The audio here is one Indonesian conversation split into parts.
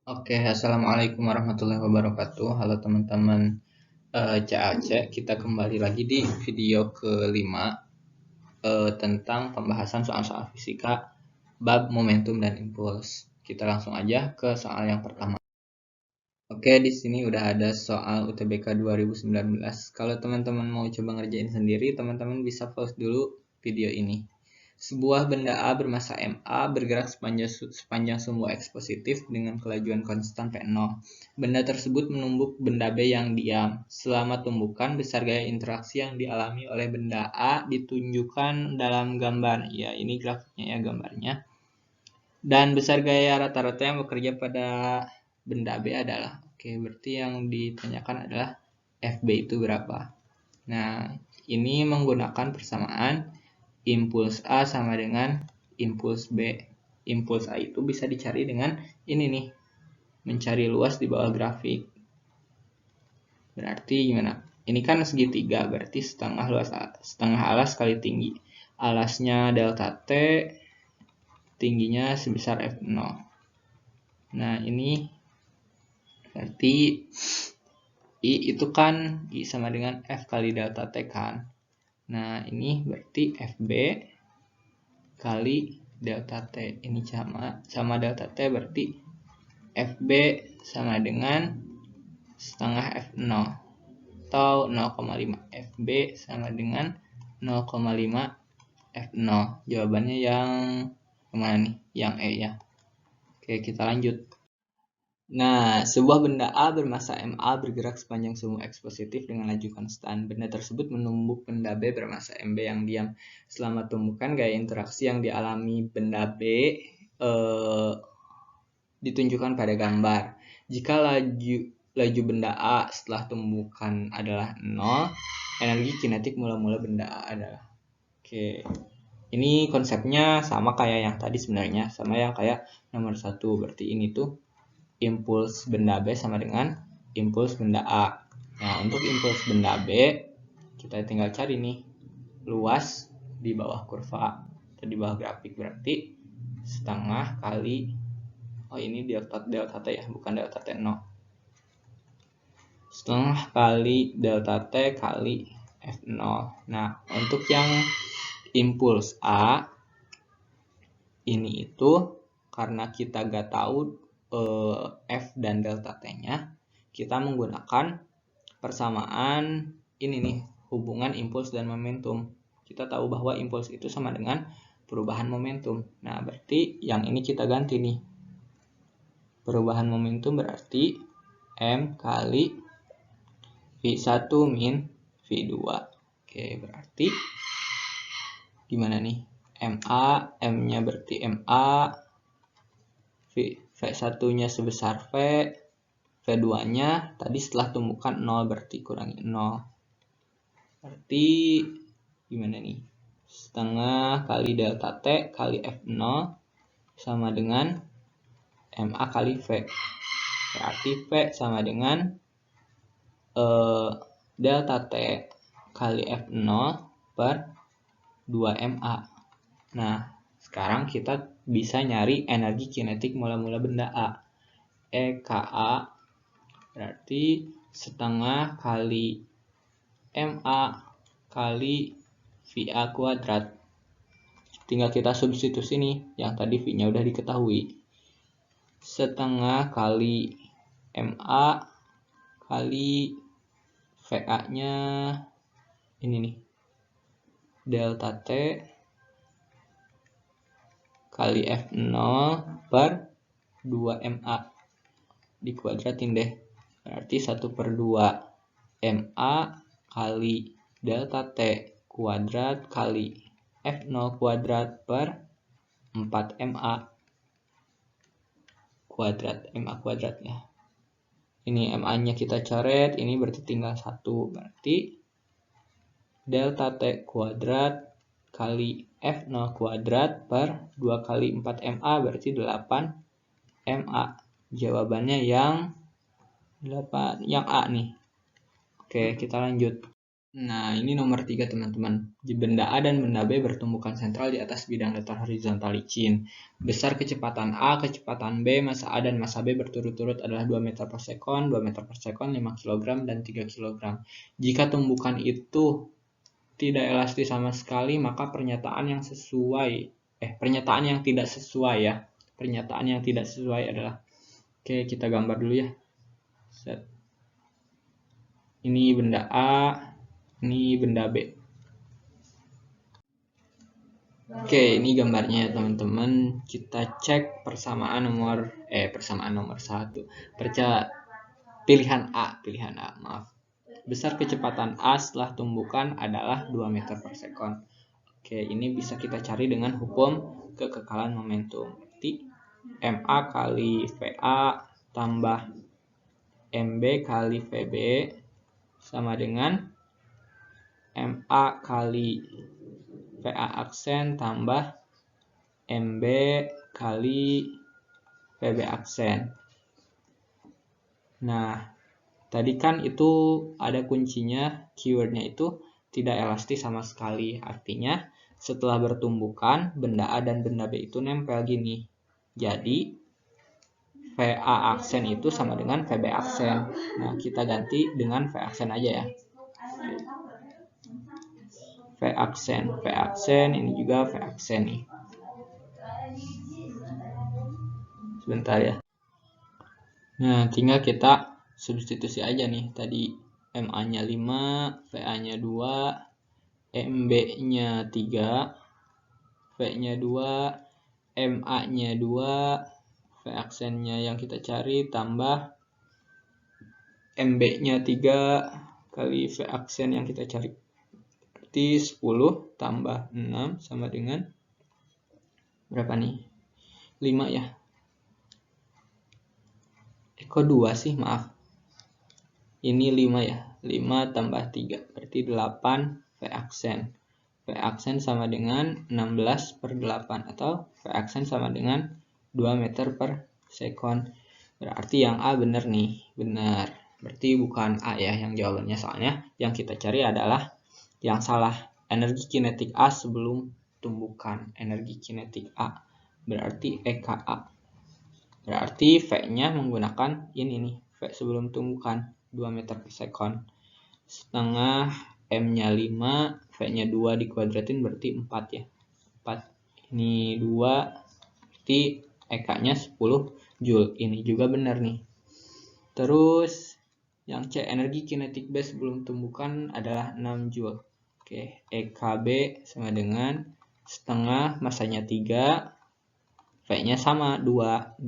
Oke, assalamualaikum warahmatullahi wabarakatuh. Halo teman-teman CAC, kita kembali lagi di video kelima tentang pembahasan soal-soal fisika bab momentum dan impuls. Kita langsung aja ke soal yang pertama. Oke, di sini udah ada soal UTBK 2019. Kalau teman-teman mau coba ngerjain sendiri, teman-teman bisa pause dulu video ini. Sebuah benda A bermasa MA bergerak sepanjang sumbu X positif dengan kelajuan konstan P0. Benda tersebut menumbuk benda B yang diam. Selama tumbukan, besar gaya interaksi yang dialami oleh benda A ditunjukkan dalam gambar. Ya, ini grafiknya ya gambarnya. Dan besar gaya rata-rata yang bekerja pada benda B adalah, oke, berarti yang ditanyakan adalah FB itu berapa. Nah, ini menggunakan persamaan impuls A sama dengan impuls B. Impuls A itu bisa dicari dengan ini nih, mencari luas di bawah grafik. Berarti gimana? Ini kan segitiga, berarti setengah alas kali tinggi. Alasnya delta T, tingginya sebesar F0. Nah, ini berarti I itu kan I sama dengan F kali delta T kan. Nah, ini berarti FB kali delta T. Ini sama delta T, berarti FB sama dengan setengah F0 atau 0,5. FB sama dengan 0,5 F0. Jawabannya yang kemana nih? Yang E ya. Oke, kita lanjut. Nah, sebuah benda A bermasa MA bergerak sepanjang sumbu X positif dengan laju konstan. Benda tersebut menumbuk benda B bermasa MB yang diam. Selama tumbukan, gaya interaksi yang dialami benda B ditunjukkan pada gambar. Jika laju benda A setelah tumbukan adalah 0, energi kinetik mula-mula benda A adalah. Oke. Ini konsepnya sama kayak yang tadi sebenarnya, sama yang kayak nomor 1. Berarti ini tuh impuls benda B sama dengan impuls benda A. Nah, untuk impuls benda B, kita tinggal cari nih luas di bawah kurva atau di bawah grafik. Berarti setengah kali, ini delta T ya, bukan delta T0. Setengah kali delta T kali F0. Nah, untuk yang impuls A, ini itu karena kita gak tahu F dan delta T-nya, kita menggunakan persamaan ini nih, hubungan impuls dan momentum. Kita tahu bahwa impuls itu sama dengan perubahan momentum. Nah, berarti yang ini kita ganti nih. Perubahan momentum berarti M kali V1 min V2. Oke, berarti gimana nih? MA, M-nya berarti MA, V1-nya sebesar V, V2-nya tadi setelah tumbukan 0 berarti kurangi 0. Berarti gimana nih? Setengah kali delta T kali F0 sama dengan MA kali V. Berarti V sama dengan delta T kali F0 per 2MA. Nah, sekarang kita bisa nyari energi kinetik mula-mula benda A. EKA berarti setengah kali MA kali VA kuadrat. Tinggal kita substitusi nih, yang tadi V-nya udah diketahui. Setengah kali MA kali VA-nya ini nih, delta T kali F0 per 2MA. Dikuadratin deh. Berarti 1/2 MA kali delta T kuadrat kali F0 kuadrat per 4MA kuadrat. MA kuadrat ya. Ini MA-nya kita coret. Ini berarti tinggal 1. Berarti delta T kuadrat kali F0 kuadrat per 2 kali 4MA berarti 8MA. Jawabannya yang 8, yang A nih. Oke, kita lanjut. Nah, ini nomor 3 teman-teman. Benda A dan benda B bertumbukan sentral di atas bidang datar horizontal licin. Besar kecepatan A, kecepatan B, massa A dan massa B berturut-turut adalah 2 meter per sekon, 2 meter per sekon, 5 kg, dan 3 kg. Jika tumbukan itu tidak elastis sama sekali, maka pernyataan yang tidak sesuai ya. Pernyataan yang tidak sesuai adalah, oke, kita gambar dulu ya. Set. Ini benda A, ini benda B. Oke, ini gambarnya teman-teman. Kita cek persamaan nomor 1. Pilihan A, maaf. Besar kecepatan A setelah tumbukan adalah 2 meter per sekon. Oke, ini bisa kita cari dengan hukum kekekalan momentum. Berarti MA kali VA tambah MB kali VB sama dengan MA kali VA aksen tambah MB kali VB aksen. Nah, tadi kan itu ada kuncinya, keywordnya itu tidak elastis sama sekali. Artinya setelah bertumbukan, benda A dan benda B itu nempel gini. Jadi VA aksen itu sama dengan VB aksen. Nah, kita ganti dengan V aksen aja ya. V aksen, ini juga V aksen nih. Sebentar ya. Nah, tinggal kita substitusi aja nih. Tadi MA-nya 5, VA-nya 2, MB-nya 3, V-nya 2, MA-nya 2, V aksennya yang kita cari tambah MB-nya 3 kali V aksen yang kita cari. Berarti 10 tambah 6 sama dengan berapa nih? 5 ya. Kok 2 sih? Maaf. Ini 5 ya. 5 tambah 3. Berarti 8 V aksen. V aksen sama dengan 16 per 8. Atau V aksen sama dengan 2 meter per sekon. Berarti yang A benar nih. Benar. Berarti bukan A ya yang jawabannya. Soalnya yang kita cari adalah yang salah. Energi kinetik A sebelum tumbukan. Energi kinetik A. Berarti EKA. Berarti V-nya menggunakan ini nih. V sebelum tumbukan 2 meter per sekon. Setengah M-nya 5. V-nya 2 dikuadratin berarti 4 ya. 4. Ini 2. Berarti EK-nya 10 Joule. Ini juga benar nih. Terus yang C, energi kinetik B sebelum tumbukan adalah 6 Joule. Oke, EKB sama dengan setengah, masanya 3, V-nya sama 2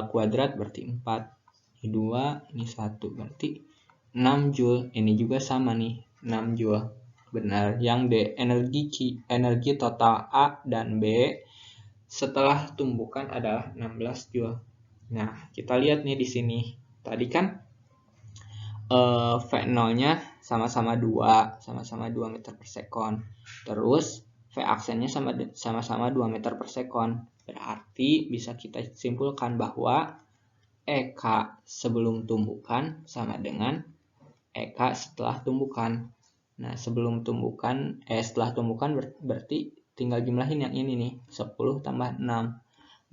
kuadrat berarti 4. Ini 2, ini 1 berarti 6 Joule. Ini juga sama nih, 6 Joule. Benar. Yang D, energi total A dan B setelah tumbukan adalah 16 Joule. Nah, kita lihat nih di sini. Tadi kan V0-nya sama-sama 2 meter per sekon. Terus V aksennya sama-sama 2 meter per sekon. Berarti bisa kita simpulkan bahwa EK sebelum tumbukan sama dengan EK setelah tumbukan. Nah, setelah tumbukan berarti tinggal jumlahin yang ini nih. 10 tambah 6.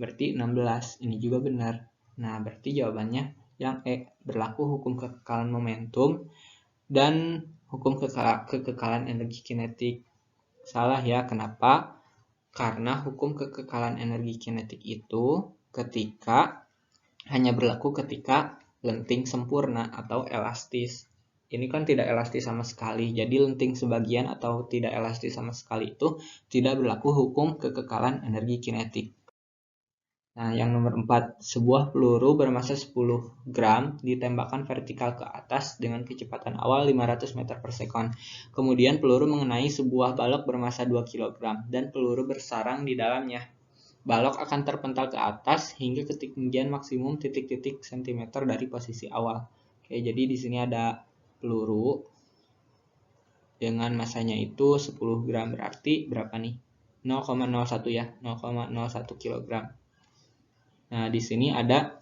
Berarti 16. Ini juga benar. Nah, berarti jawabannya yang E, berlaku hukum kekekalan momentum dan hukum kekekalan energi kinetik. Salah ya, kenapa? Karena hukum kekekalan energi kinetik itu hanya berlaku ketika lenting sempurna atau elastis. Ini kan tidak elastis sama sekali, jadi lenting sebagian atau tidak elastis sama sekali itu tidak berlaku hukum kekekalan energi kinetik. Nah, yang nomor 4, sebuah peluru bermassa 10 gram ditembakkan vertikal ke atas dengan kecepatan awal 500 meter per sekon. Kemudian peluru mengenai sebuah balok bermassa 2 kg dan peluru bersarang di dalamnya. Balok akan terpental ke atas hingga ketinggian maksimum titik-titik cm dari posisi awal. Oke, jadi di sini ada peluru dengan massanya itu 10 gram, berarti berapa nih? 0,01 ya, 0,01 kg. Nah, di sini ada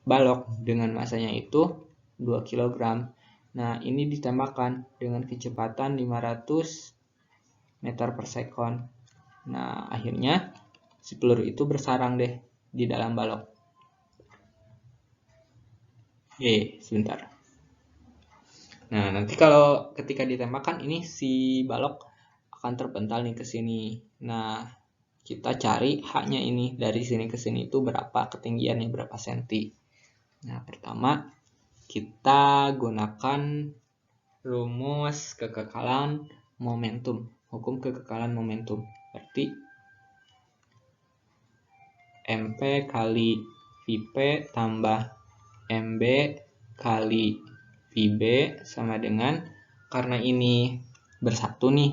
balok dengan masanya itu 2 kg. Nah, ini ditembakkan dengan kecepatan 500 meter per sekon. Nah, akhirnya si peluru itu bersarang deh di dalam balok. Sebentar. Nah, nanti kalau ketika ditembakkan ini si balok akan terpental nih ke sini. Nah, kita cari haknya ini dari sini ke sini itu berapa ketinggiannya, berapa senti. Nah, pertama kita gunakan rumus kekekalan momentum, hukum kekekalan momentum. Berarti MP kali Vp tambah MB kali Vb sama dengan, karena ini bersatu nih,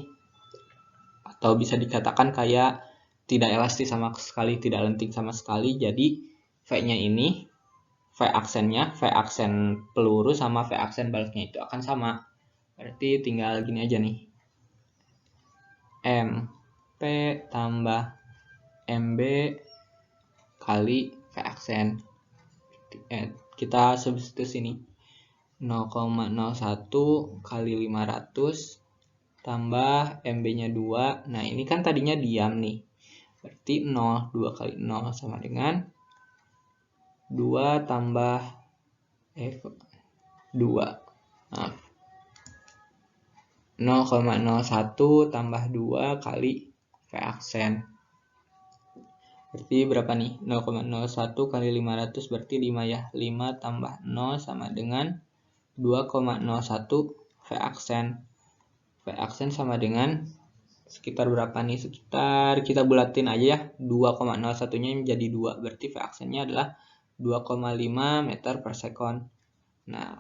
atau bisa dikatakan kayak tidak elastis sama sekali, tidak lenting sama sekali, jadi V-nya ini, V aksen peluru sama V aksen baloknya itu akan sama. Berarti tinggal gini aja nih, MP tambah MB kali V aksen. Kita substitusi sini 0,01 kali 500 tambah MB-nya 2. Nah, ini kan tadinya diam nih. Berarti 0, 2 kali 0 sama dengan 2 tambah 2. Nah, 0,01 tambah 2 kali V aksen. Berarti berapa nih? 0,01 kali 500 berarti 5 ya. 5 tambah 0 sama dengan 2,01 V aksen. V aksen sama dengan sekitar berapa nih? Sekitar kita bulatin aja ya. 2,01-nya menjadi 2. Berarti V aksennya adalah 2,5 meter per sekon. Nah,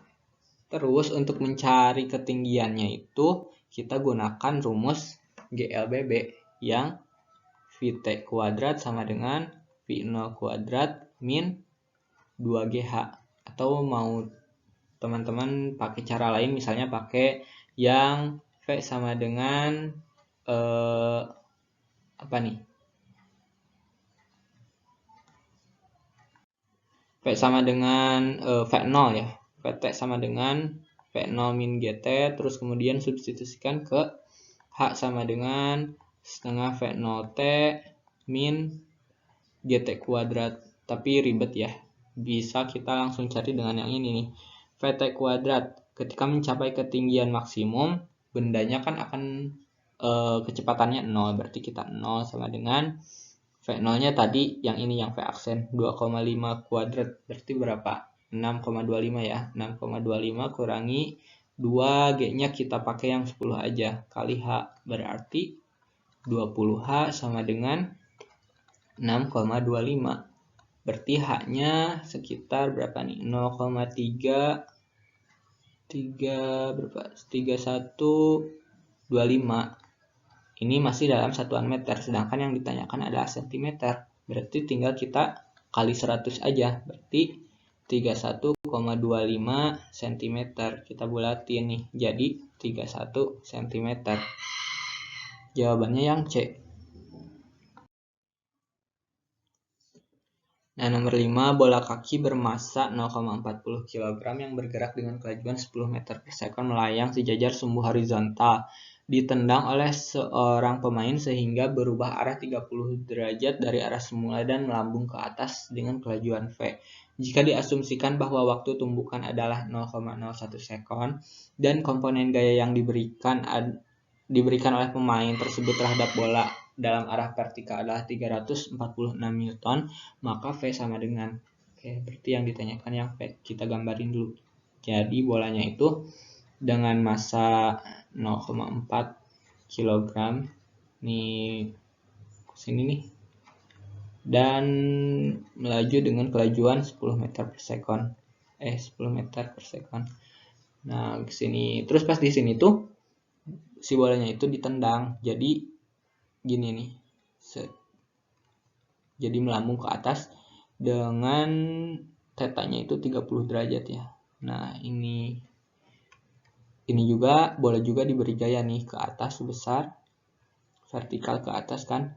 terus untuk mencari ketinggiannya itu kita gunakan rumus GLBB yang Vt kuadrat sama dengan V0 kuadrat min 2GH. Atau mau teman-teman pakai cara lain, misalnya pakai yang V sama dengan apa nih? V sama dengan V0 ya. Vt sama dengan V0 min GT, terus kemudian substitusikan ke H sama dengan setengah V0T min GT kuadrat. Tapi ribet ya. Bisa kita langsung cari dengan yang ini nih. Vt kuadrat. Ketika mencapai ketinggian maksimum, bendanya kan akan kecepatannya 0. Berarti kita 0 sama dengan V0-nya tadi yang ini, yang V aksen 2,5 kuadrat. Berarti berapa? 6,25 ya. 6,25 kurangi 2G-nya kita pakai yang 10 aja kali H. Berarti 20H sama dengan 6,25. Berarti H-nya sekitar berapa nih? 0,3 berapa? 3125. Ini masih dalam satuan meter, sedangkan yang ditanyakan adalah sentimeter. Berarti tinggal kita kali 100 aja. Berarti 31,25 cm. Kita bulatin nih, jadi 31 cm. Jawabannya yang C. Nah, nomor 5, bola kaki bermasa 0,40 kg yang bergerak dengan kelajuan 10 meter per sekon melayang sejajar sumbu horizontal, ditendang oleh seorang pemain sehingga berubah arah 30 derajat dari arah semula dan melambung ke atas dengan kelajuan V. Jika diasumsikan bahwa waktu tumbukan adalah 0,01 sekon dan komponen gaya yang diberikan oleh pemain tersebut terhadap bola dalam arah vertikal adalah 346 Newton, maka V sama dengan, berarti yang ditanyakan yang V, kita gambarin dulu. Jadi bolanya itu dengan massa 0,4 kg nih sini nih, dan melaju dengan kelajuan 10 meter per sekon. 10 meter per sekon. Nah, ke sini. Terus pas di sini tuh si bolanya itu ditendang. Jadi gini nih. Jadi melambung ke atas dengan tetanya itu 30 derajat ya. Nah, ini juga bola juga diberi gaya nih ke atas sebesar vertikal ke atas kan.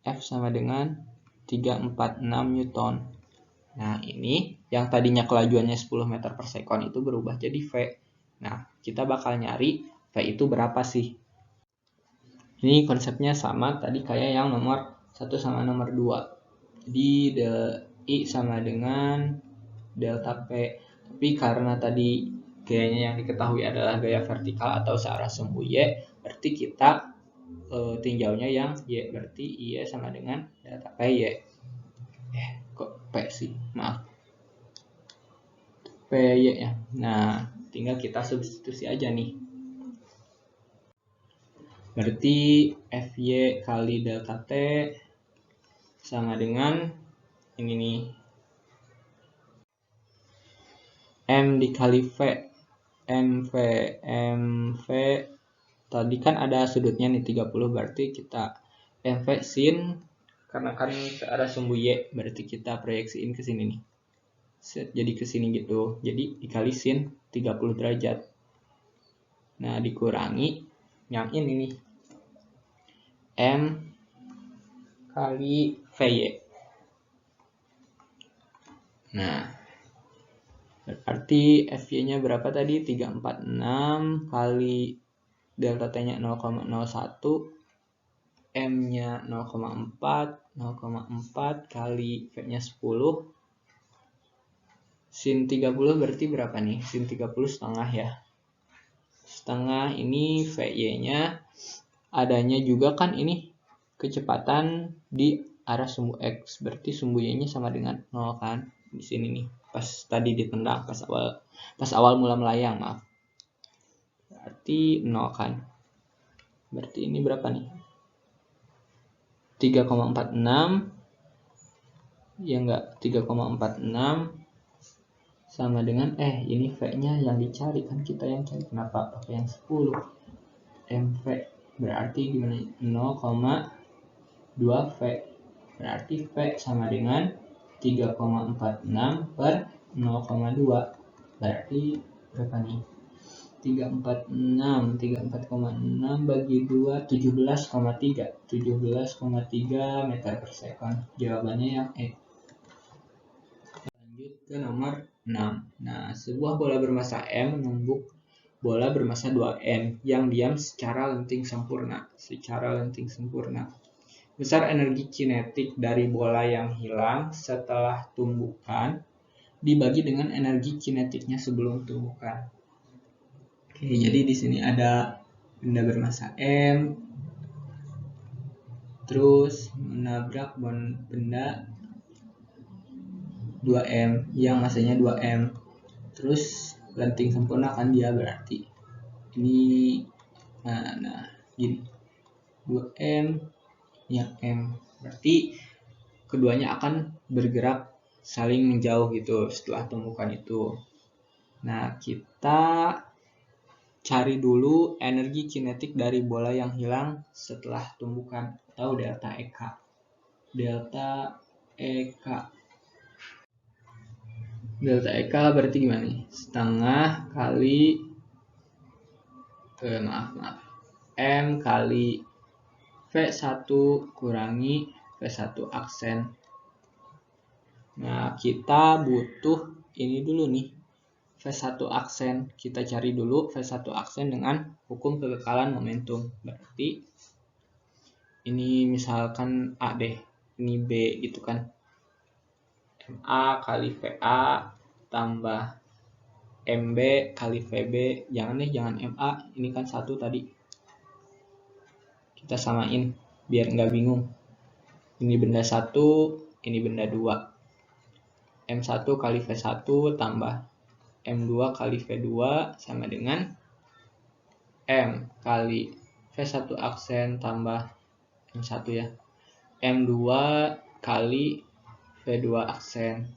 F sama dengan 346 Newton. Nah, ini yang tadinya kelajuannya 10 meter per sekon itu berubah jadi V. Nah, kita bakal nyari V itu berapa sih. Ini konsepnya sama tadi kayak yang nomor 1 sama nomor 2. Jadi I sama dengan delta P. Tapi karena tadi gayanya yang diketahui adalah gaya vertikal atau searah sumbu Y, berarti kita tinjaunya yang Y. Berarti I sama dengan delta P Y. Kok P sih? Maaf. P Y ya. Nah, tinggal kita substitusi aja nih. Berarti Fy kali delta T sama dengan ini nih. M dikali V. MV tadi kan ada sudutnya nih 30, berarti kita MV sin, karena kan searah sumbu Y, berarti kita proyeksiin ke sini nih. Jadi ke sini gitu. Jadi dikali sin 30 derajat. Nah, dikurangi yang ini nih. M kali VY. Nah, berarti FY-nya berapa tadi? 346 kali delta T-nya 0,01, M-nya 0,4 kali V-nya 10. Sin 30 berarti berapa nih? Sin 30 setengah ya. Setengah ini VY-nya adanya juga kan ini kecepatan di arah sumbu X. Berarti sumbu Y-nya sama dengan 0 kan? Di sini nih. Pas tadi ditendang, pas awal mula melayang, maaf. Berarti 0 kan? Berarti ini berapa nih? 3,46. Ya enggak, 3,46 sama dengan ini V-nya yang dicari kan, kita yang cari. Kenapa pakai yang 10? MV berarti gimana? 0,2 V. Berarti V sama dengan 3,46 per 0,2. Berarti berapa nih? 3,46 bagi 2, 17,3 meter per second. Jawabannya yang E. Lanjut ke nomor 6. Nah, sebuah bola bermasa M menumbuk bola bermasa 2M yang diam secara lenting sempurna. Besar energi kinetik dari bola yang hilang setelah tumbukan dibagi dengan energi kinetiknya sebelum tumbukan. Oke, jadi di sini ada benda bermasa M, terus menabrak benda 2M yang masanya 2M. Terus lenting sempurna kan dia, berarti ini gini. 2M yang M. Berarti keduanya akan bergerak saling menjauh gitu setelah tumbukan itu. Nah, kita cari dulu energi kinetik dari bola yang hilang setelah tumbukan atau delta EK. Delta EK berarti gimana nih? Setengah kali M kali V1 kurangi V1 aksen. Nah, kita butuh ini dulu nih, V1 aksen. Kita cari dulu V1 aksen dengan hukum kekekalan momentum. Berarti ini misalkan A deh, ini B gitu kan. MA kali VA tambah MB kali VB. Jangan MA, ini kan 1 tadi. Kita samain biar nggak bingung. Ini benda 1, ini benda 2. M1 kali V1 tambah M2 kali V2 sama dengan M kali V1 aksen tambah M1 ya. M2 kali V2 aksen.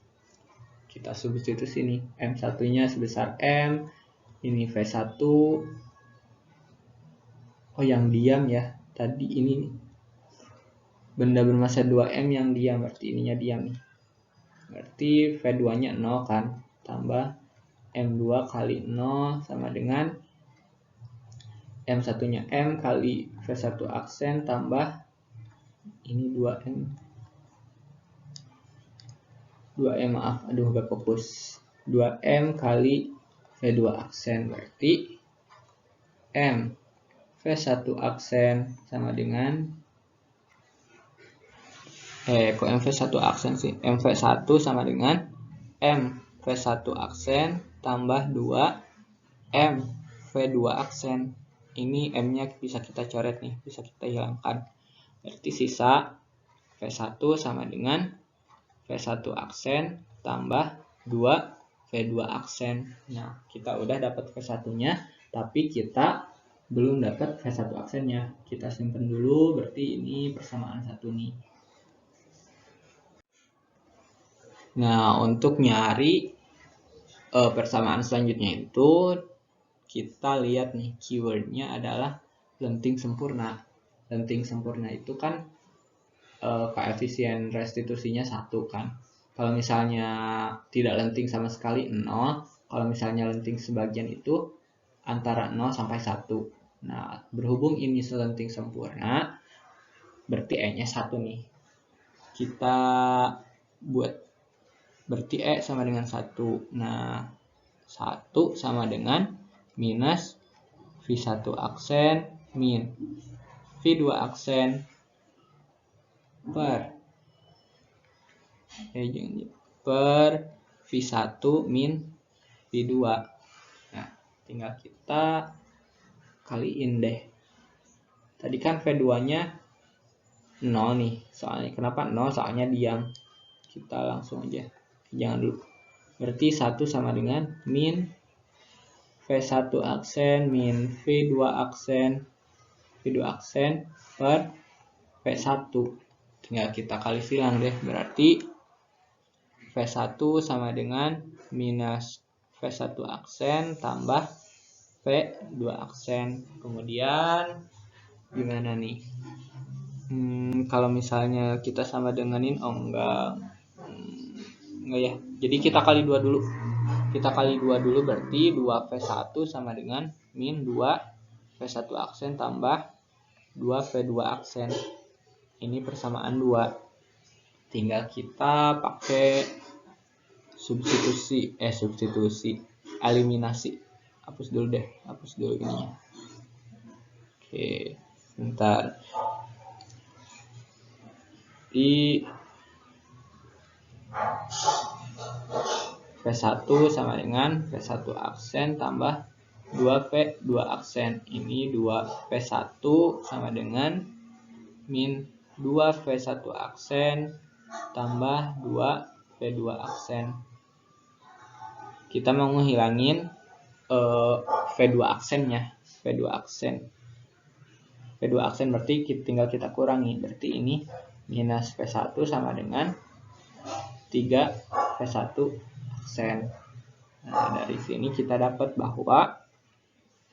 Kita substitusi sini. M1-nya sebesar M, ini V1. Oh, yang diam ya. Tadi ini benda bermasa 2M yang diam, berarti ininya diam nih. Berarti V2-nya 0 kan, tambah M2 kali 0 sama dengan M1-nya M kali V1 aksen tambah ini 2M maaf, aduh gak fokus. 2M kali V2 aksen berarti M V1 aksen sama dengan kok MV1 aksen sih? MV1 sama dengan M V1 aksen tambah 2 M V2 aksen. Ini M-nya bisa kita coret nih, bisa kita hilangkan. Berarti sisa V1 sama dengan V1 aksen tambah 2 V2 aksen. Nah, kita udah dapat V1-nya, tapi kita belum dapat V1 aksennya. Kita simpan dulu, berarti ini persamaan satu nih. Nah, untuk nyari persamaan selanjutnya itu kita lihat nih, keywordnya adalah lenting sempurna. Lenting sempurna itu kan koefisien restitusinya 1 kan. Kalau misalnya tidak lenting sama sekali 0, kalau misalnya lenting sebagian itu antara 0 sampai 1. Nah, berhubung ini selenting sempurna, berarti E-nya 1 nih. Kita buat, berarti E sama dengan 1. Nah, 1 sama dengan minus V1 aksen min V2 aksen per V1 min V2. Nah, tinggal kita kaliin deh. Tadi kan V2-nya 0 nih. Soalnya kenapa 0? Soalnya diam. Kita langsung aja. Jangan dulu. Berarti 1 sama dengan min V1 aksen min V2 aksen per V1. Tinggal kita kali silang deh. Berarti V1 sama dengan minus V1 aksen tambah V2 aksen. Kemudian gimana nih? Kalau misalnya kita sama denganin, enggak ya. Jadi kita kali 2 dulu. Kita kali 2 dulu, berarti 2V1 sama dengan min 2V1 aksen tambah 2V2 aksen. Ini persamaan 2. Tinggal kita pakai substitusi, eliminasi. Hapus dulu deh, hapus dulu ininya. Oke, bentar. Di V1 sama dengan V1 aksen tambah 2V2 aksen. Ini 2V1 sama dengan min 2V1 aksen tambah 2V2 aksen. Kita mau ngehilangin V2 aksennya. V2 aksen berarti tinggal kita kurangi. Berarti ini minus V1 sama dengan 3V1 aksen. Nah, dari sini kita dapat bahwa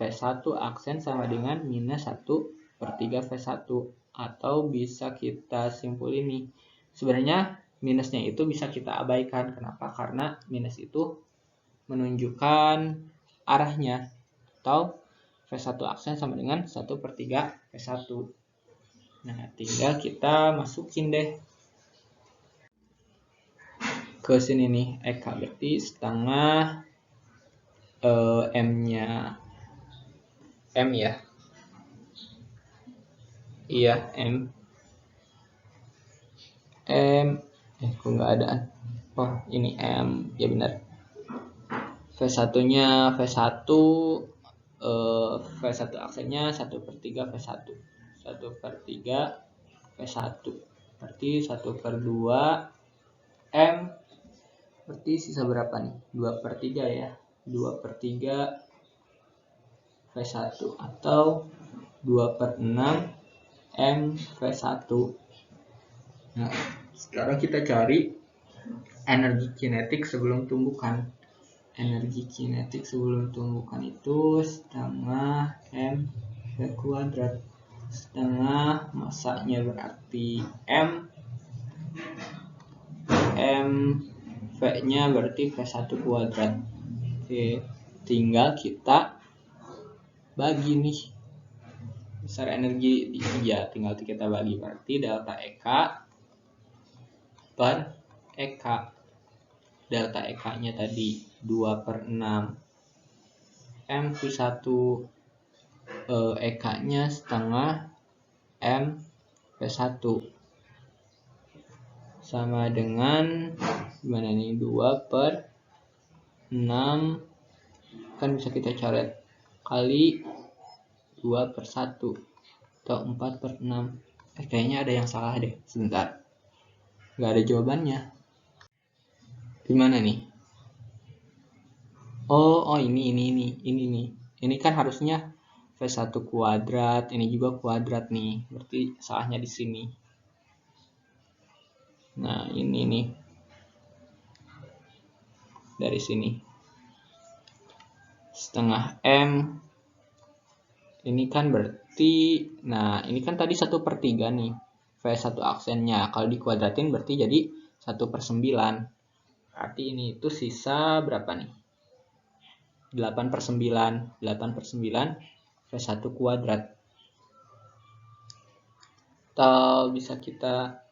V1 aksen sama dengan minus 1/3 V1. Atau bisa kita simpulin nih. Sebenarnya minusnya itu bisa kita abaikan. Kenapa? Karena minus itu menunjukkan arahnya. Atau V1 aksen sama dengan 1/3 V1. Nah, tinggal kita masukin deh ke sini nih, EK berarti setengah M-nya M ya. Iya, M kok nggak ada. Oh, ini M, ya benar. V1-nya V1 V1 aksennya 1/3 V1. 1/3 V1. Berarti 1/2 M. Berarti sisa berapa nih? 2/3 ya. 2/3 V1 atau 2/6 M V1. Nah, sekarang kita cari energi kinetik sebelum tumbukan. Energi kinetik sebelum tumbukan itu setengah M V kuadrat. Setengah masanya berarti M V-nya berarti V1 kuadrat. Oke, tinggal kita bagi nih besar energi ya, tinggal kita bagi, berarti delta EK per EK. Delta EK nya tadi 2/6 M Q1 EK-nya setengah M P1 sama dengan gimana nih, 2/6 kan bisa kita coret kali 2/1 atau 4/6. Kayaknya ada yang salah deh, sebentar, nggak ada jawabannya. Gimana nih? Oh ini nih. Ini kan harusnya V1 kuadrat, ini juga kuadrat nih. Berarti salahnya di sini. Nah, ini nih. Dari sini. Setengah M. Ini kan berarti, nah ini kan tadi 1/3 nih. V1 aksennya. Kalau dikuadratin berarti jadi 1/9. Berarti ini itu sisa berapa nih? 8/9 V1 kuadrat. Atau bisa kita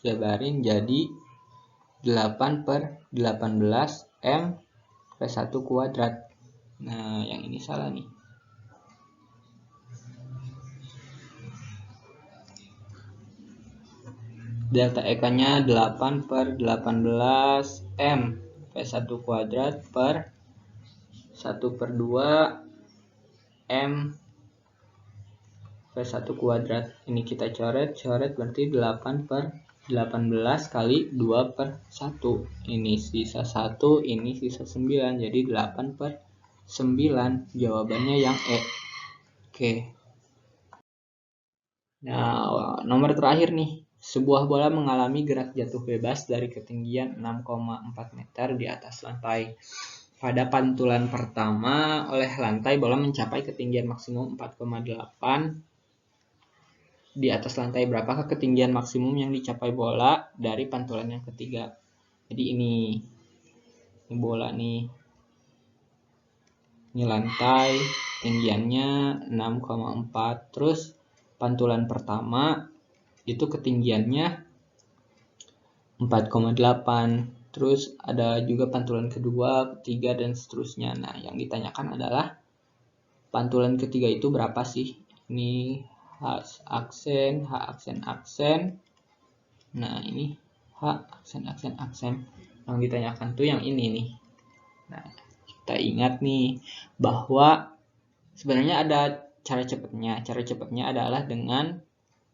jabarin jadi 8/18 M V1 kuadrat. Nah, yang ini salah nih. Delta EK-nya 8/18 M V1 kuadrat per 1/2 M V1 kuadrat. Ini kita coret berarti 8/18 kali 2/1. Ini sisa 1, ini sisa 9. Jadi 8/9. Jawabannya yang E. Oke. Nah, nomor terakhir nih. Sebuah bola mengalami gerak jatuh bebas dari ketinggian 6,4 meter di atas lantai. Pada pantulan pertama oleh lantai, bola mencapai ketinggian maksimum 4,8 di atas lantai. Berapakah ketinggian maksimum yang dicapai bola dari pantulan yang ketiga? Jadi ini bola nih. Ini lantai, ketinggiannya 6,4. Terus pantulan pertama itu ketinggiannya 4,8. Terus ada juga pantulan kedua, ketiga, dan seterusnya. Nah, yang ditanyakan adalah pantulan ketiga itu berapa sih? Ini H aksen. Nah, ini H aksen. Yang ditanyakan tuh yang ini nih. Nah, kita ingat nih bahwa sebenarnya ada cara cepatnya. Cara cepatnya adalah dengan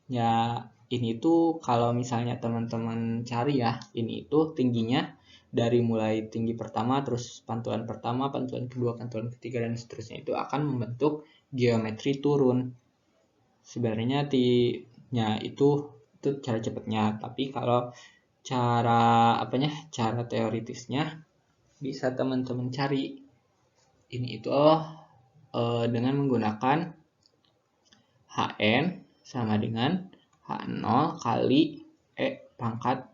ya ini tuh kalau misalnya teman-teman cari ya, ini itu tingginya dari mulai tinggi pertama, terus pantulan pertama, pantulan kedua, pantulan ketiga, dan seterusnya itu akan membentuk geometri turun. Sebenarnya itu cara cepatnya, tapi kalau cara teoritisnya bisa teman-teman cari ini itu dengan menggunakan Hn sama dengan H0 kali E pangkat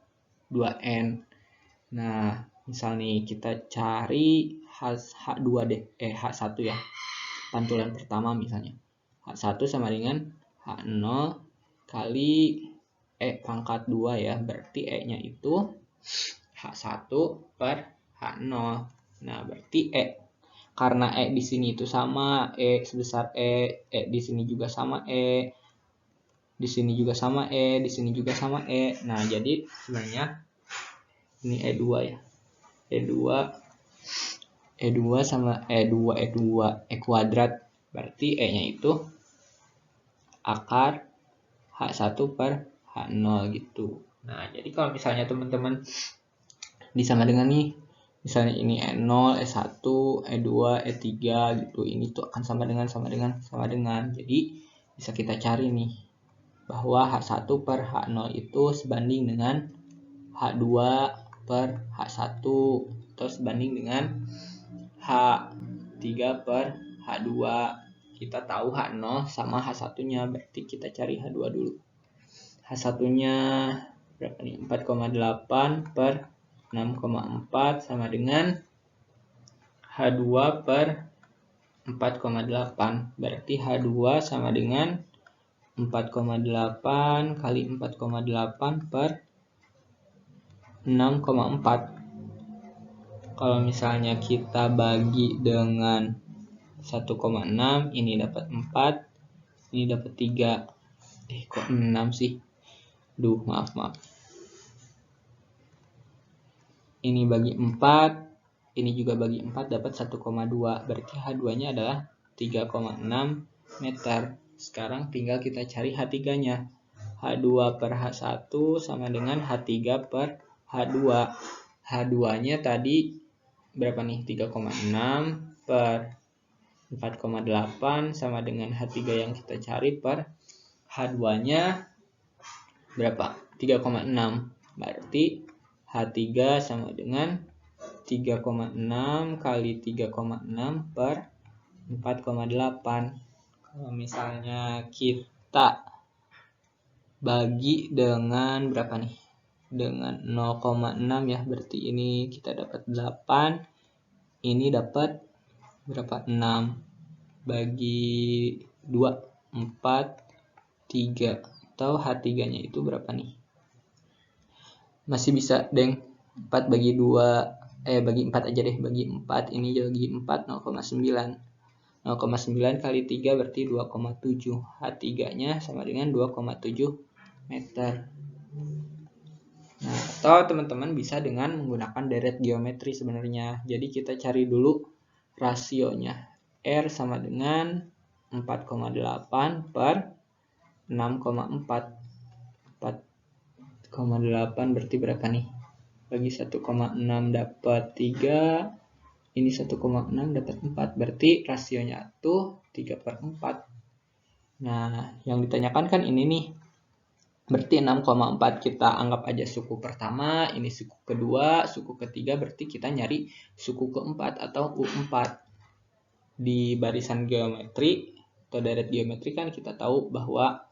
2N. Nah, misal nih kita cari H2 deh, H1 ya. Pantulan pertama misalnya. H1 sama dengan H0 kali E pangkat 2 ya. Berarti E-nya itu H1 per H0. Nah, berarti E. Karena E di sini itu sama, E sebesar E di sini juga sama E. Di sini juga sama E, di sini juga sama E. Nah, jadi sebenarnya ini E2 ya. E2 sama E kuadrat. Berarti E-nya itu akar H1 per H0 gitu. Nah, jadi kalau misalnya teman-teman disama dengan nih, misalnya ini E0, E1, E2, E3 gitu. Ini tuh akan sama dengan. Jadi bisa kita cari nih bahwa H1 per H0 itu sebanding dengan H2 per H1 atau sebanding dengan H3 per H2. Kita tahu H0 sama H1-nya, berarti kita cari H2 dulu. H1-nya berapa nih? 4,8 per 6,4 sama dengan H2 per 4,8. Berarti H2 sama dengan 4,8 kali 4,8 per 6,4. Kalau misalnya kita bagi dengan 1,6, ini dapat 4, ini dapat 3. Kok 6 sih? Maaf. Ini bagi 4, ini juga bagi 4 dapat 1,2. Berarti H2-nya adalah 3,6 meter. Sekarang tinggal kita cari H3-nya. H2 per H1 sama dengan H3 per H2. H2-nya tadi berapa nih? 3,6 per 4,8 sama dengan H3 yang kita cari per H2-nya berapa? 3,6. Berarti H3 sama dengan 3,6 kali 3,6 per 4,8. Kalau misalnya kita bagi dengan berapa nih? Dengan 0,6 ya, berarti ini kita dapat 8, ini dapat berapa? 6 bagi 2, 4, 3, atau H3-nya itu berapa nih? Masih bisa, Deng. 4 bagi 2, bagi 4 aja deh, bagi 4, ini bagi 4, 0,9. 0,9 kali 3 berarti 2,7. H3-nya sama dengan 2,7 meter. Nah, atau teman-teman bisa dengan menggunakan deret geometri sebenarnya. Jadi kita cari dulu rasionya. R sama dengan 4,8 per 6,4. 4,8 berarti berapa nih? Bagi 1,6 dapat 3. Ini 1,6 dapat 4. Berarti rasionya tuh 3 per 4. Nah, yang ditanyakan kan ini nih. Berarti 6,4 kita anggap aja suku pertama, ini suku kedua, suku ketiga, berarti kita nyari suku keempat atau U4. Di barisan geometri atau deret geometri kan kita tahu bahwa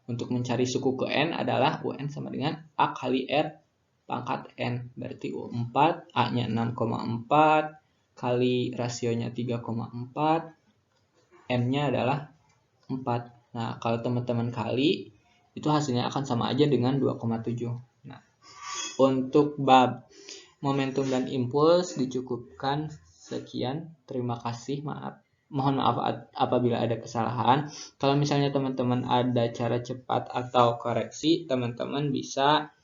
untuk mencari suku ke N adalah UN sama dengan A kali R pangkat N. Berarti U4, A-nya 6,4, kali rasionya 3,4, N-nya adalah 4. Nah, kalau teman-teman kali, itu hasilnya akan sama aja dengan 2,7. Nah, untuk bab momentum dan impuls dicukupkan sekian. Terima kasih, mohon maaf apabila ada kesalahan. Kalau misalnya teman-teman ada cara cepat atau koreksi, teman-teman bisa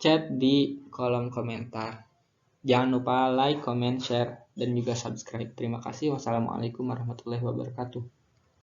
chat di kolom komentar. Jangan lupa like, comment, share, dan juga subscribe. Terima kasih. Wassalamualaikum warahmatullahi wabarakatuh.